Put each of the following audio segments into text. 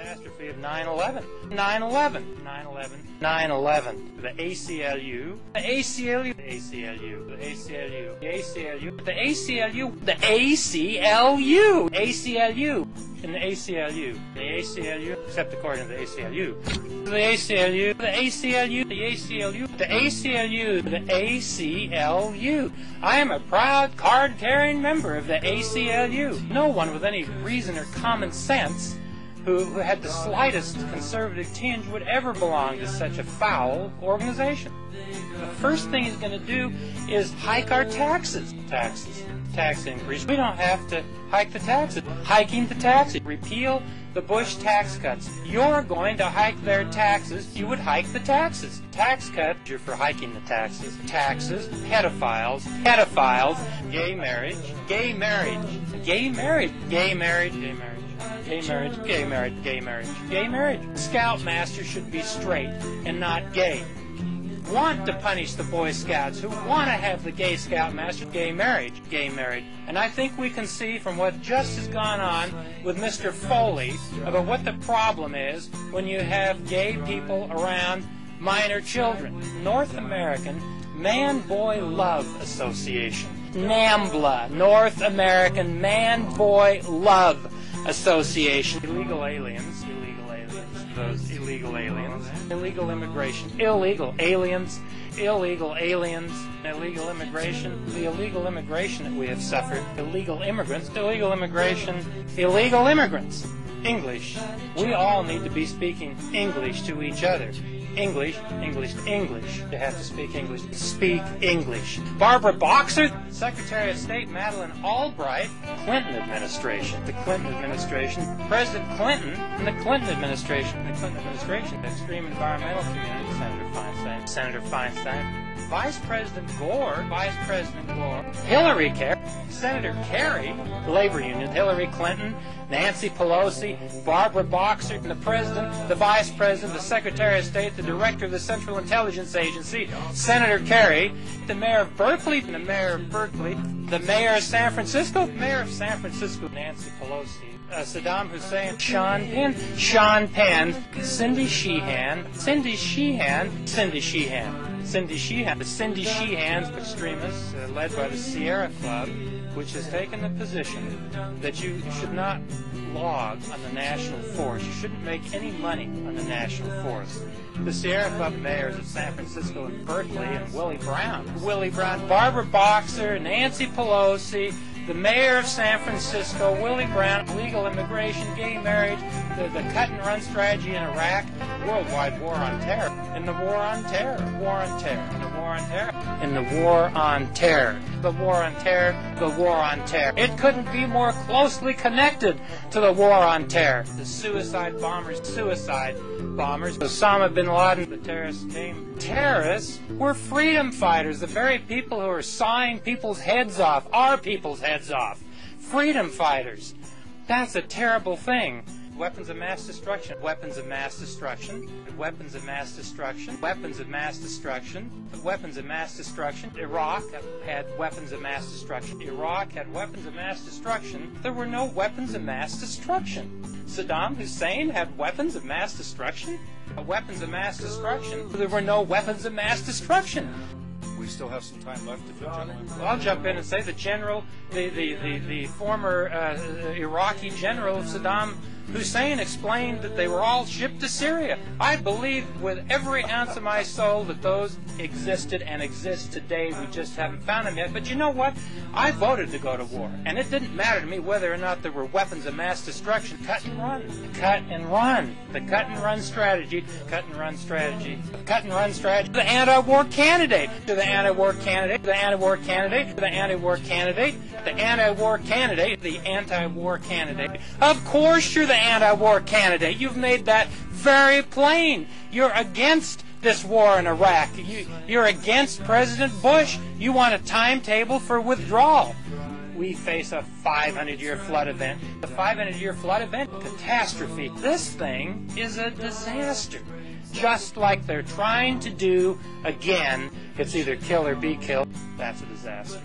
catastrophe of 9/11. 9/11. 9/11. 9/11. The ACLU. The ACLU. The ACLU. The ACLU. The ACLU. The ACLU. The ACLU. ACLU. In the ACLU. The ACLU. Except according to the ACLU. The ACLU. The ACLU. The ACLU. The ACLU. The ACLU. I am a proud card-carrying member of the ACLU. No one with any reason or common sense who had the slightest conservative tinge would ever belong to such a foul organization. The first thing he's going to do is hike our taxes. Tax increase. We don't have to hike the taxes. Hiking the taxes. Repeal the Bush tax cuts. You're going to hike their taxes. You would hike the taxes. Tax cut. You're for hiking the taxes. Taxes. Pedophiles. Pedophiles. Gay marriage. Gay marriage. Gay marriage. Gay marriage. Gay marriage. Gay marriage. Gay marriage. Gay marriage. Gay marriage. Scoutmaster should be straight and not gay. Want to punish the Boy Scouts who want to have the gay Scoutmaster. Gay marriage. Gay marriage. And I think we can see from what just has gone on with Mr. Foley about what the problem is when you have gay people around minor children. North American Man-Boy Love Association. NAMBLA. North American Man-Boy Love Association. Illegal aliens. Those illegal aliens, illegal immigration, illegal aliens, illegal aliens, illegal immigration, the illegal immigration that we have suffered, illegal immigrants, illegal immigration, illegal immigrants. English. We all need to be speaking English to each other. English, English, English. You have to speak English. Speak English. Barbara Boxer, Secretary of State Madeleine Albright, Clinton administration. The Clinton administration. President Clinton and the Clinton administration. The Clinton administration. The extreme environmental community. Senator Feinstein. Senator Feinstein. Vice President Gore. Vice President Gore. Hillary Kerry. Senator Kerry. The Labor Union. Hillary Clinton. Nancy Pelosi, Barbara Boxer, the President, the Vice President, the Secretary of State, the Director of the Central Intelligence Agency, Senator Kerry, the Mayor of Berkeley, the Mayor of Berkeley, the Mayor of San Francisco, Mayor of San Francisco, Nancy Pelosi, Saddam Hussein, Sean Penn, Cindy Sheehan, the Cindy Sheehan's extremists, led by the Sierra Club, which has taken the position that you should not log on the national forest. You shouldn't make any money on the national forest. The Sierra Club mayors of San Francisco and Berkeley and Willie Brown, Barbara Boxer, Nancy Pelosi, the mayor of San Francisco, Willie Brown, illegal immigration, gay marriage, the cut-and-run strategy in Iraq, worldwide war on terror, and the war on terror, war on terror, and the war on terror, and the war on terror, the war on terror, the war on terror. It couldn't be more closely connected to the war on terror. The suicide bombers, Osama bin Laden, the terrorists came. Terrorists were freedom fighters, the very people who are sawing people's heads off, our people's heads off. Freedom fighters. That's a terrible thing. Weapons of mass destruction, weapons of mass destruction, weapons of mass destruction, weapons of mass destruction, weapons of mass destruction. Iraq had weapons of mass destruction. Iraq had weapons of mass destruction. There were no weapons of mass destruction. Saddam Hussein had weapons of mass destruction. Weapons of mass destruction. There were no weapons of mass destruction. We still have some time left, if you gentlemen. Well, I'll jump in and say the general, the former Iraqi general Saddam Hussein explained that they were all shipped to Syria. I believe with every ounce of my soul that those existed and exist today. We just haven't found them yet. But you know what? I voted to go to war, and it didn't matter to me whether or not there were weapons of mass destruction. Cut and run. Cut and run. The cut and run strategy. Cut and run strategy. The cut and run strategy. The anti-war candidate. To the anti-war candidate. The anti-war candidate. The anti-war candidate. The anti-war candidate. The anti-war candidate. Of course you're the anti-war candidate. You've made that very plain. You're against this war in Iraq. You're against President Bush. You want a timetable for withdrawal. We face a 500-year flood event. The 500-year flood event, catastrophe. This thing is a disaster. Just like they're trying to do again. It's either kill or be killed. That's a disaster.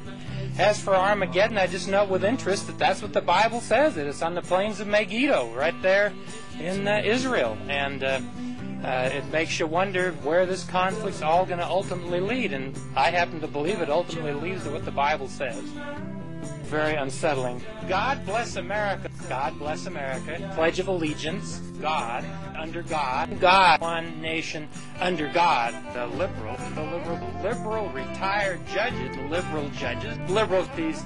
As for Armageddon, I just note with interest that that's what the Bible says. It's on the plains of Megiddo, right there in Israel. And it makes you wonder where this conflict's all going to ultimately lead. And I happen to believe it ultimately leads to what the Bible says. Very unsettling. God bless America. God bless America. Pledge of Allegiance. God. Under God. God. One nation under God. The liberal retired judges, liberals, these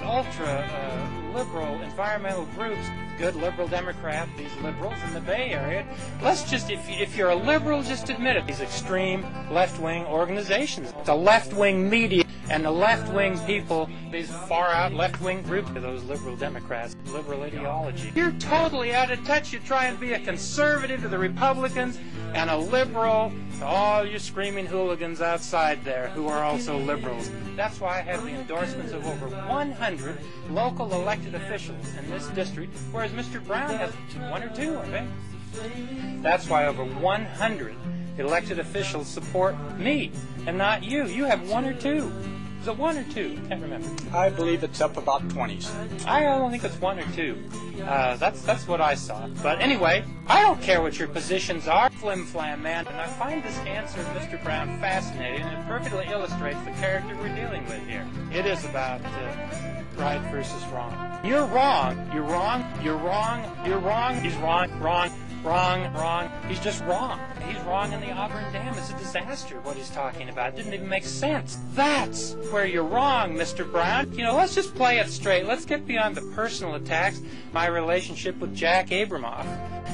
ultra-liberal environmental groups, good liberal Democrats, these liberals in the Bay Area. Let's just, if you're a liberal, just admit it. These extreme left-wing organizations, the left-wing media, and the left-wing people, these far-out left-wing groups, those liberal Democrats, liberal ideology. You're totally out of touch. You try and be a conservative to the Republicans and a liberal to all you screaming hooligans outside there who are also liberals. That's why I have the endorsements of over 100 local elected officials in this district, whereas Mr. Brown has one or two, I think. That's why over 100 elected officials support me and not you. You have one or two. Is it one or two? I can't remember. I believe it's up about 20s. I don't think it's one or two. That's what I saw. But anyway, I don't care what your positions are, flim-flam man. And I find this answer of Mr. Brown fascinating, and it perfectly illustrates the character we're dealing with here. It is about right versus wrong. You're wrong. You're wrong. You're wrong. You're wrong. He's wrong. Wrong. Wrong, wrong. He's just wrong. He's wrong in the Auburn Dam. It's a disaster what he's talking about. It didn't even make sense. That's where you're wrong, Mr. Brown. You know, let's just play it straight. Let's get beyond the personal attacks. My relationship with Jack Abramoff.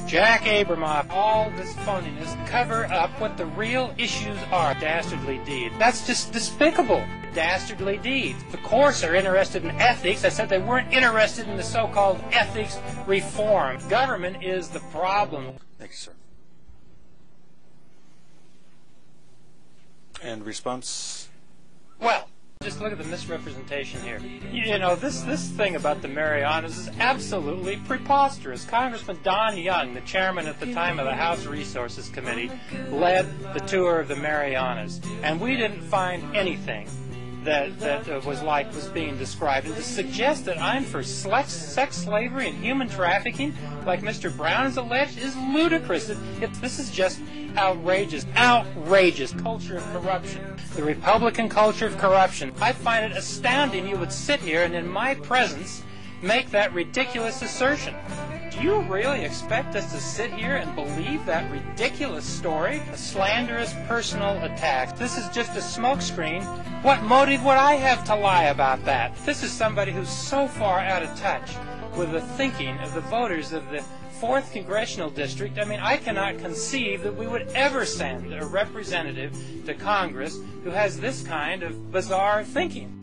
Jack Abramoff, all this phoniness, cover up what the real issues are. Dastardly deed. That's just despicable. Dastardly deeds. Of course, they're interested in ethics. I said they weren't interested in the so-called ethics reform. Government is the problem. Thank you, sir. And response? Well, just look at the misrepresentation here. You know, this thing about the Marianas is absolutely preposterous. Congressman Don Young, the chairman at the time of the House Resources Committee, led the tour of the Marianas. And we didn't find anything that was being described. And to suggest that I'm for sex slavery and human trafficking, like Mr. Brown has alleged, is ludicrous. This is just outrageous. Outrageous culture of corruption. The Republican culture of corruption. I find it astounding you would sit here and in my presence make that ridiculous assertion. Do you really expect us to sit here and believe that ridiculous story? A slanderous personal attack. This is just a smokescreen. What motive would I have to lie about that? This is somebody who's so far out of touch with the thinking of the voters of the 4th Congressional District. I mean, I cannot conceive that we would ever send a representative to Congress who has this kind of bizarre thinking.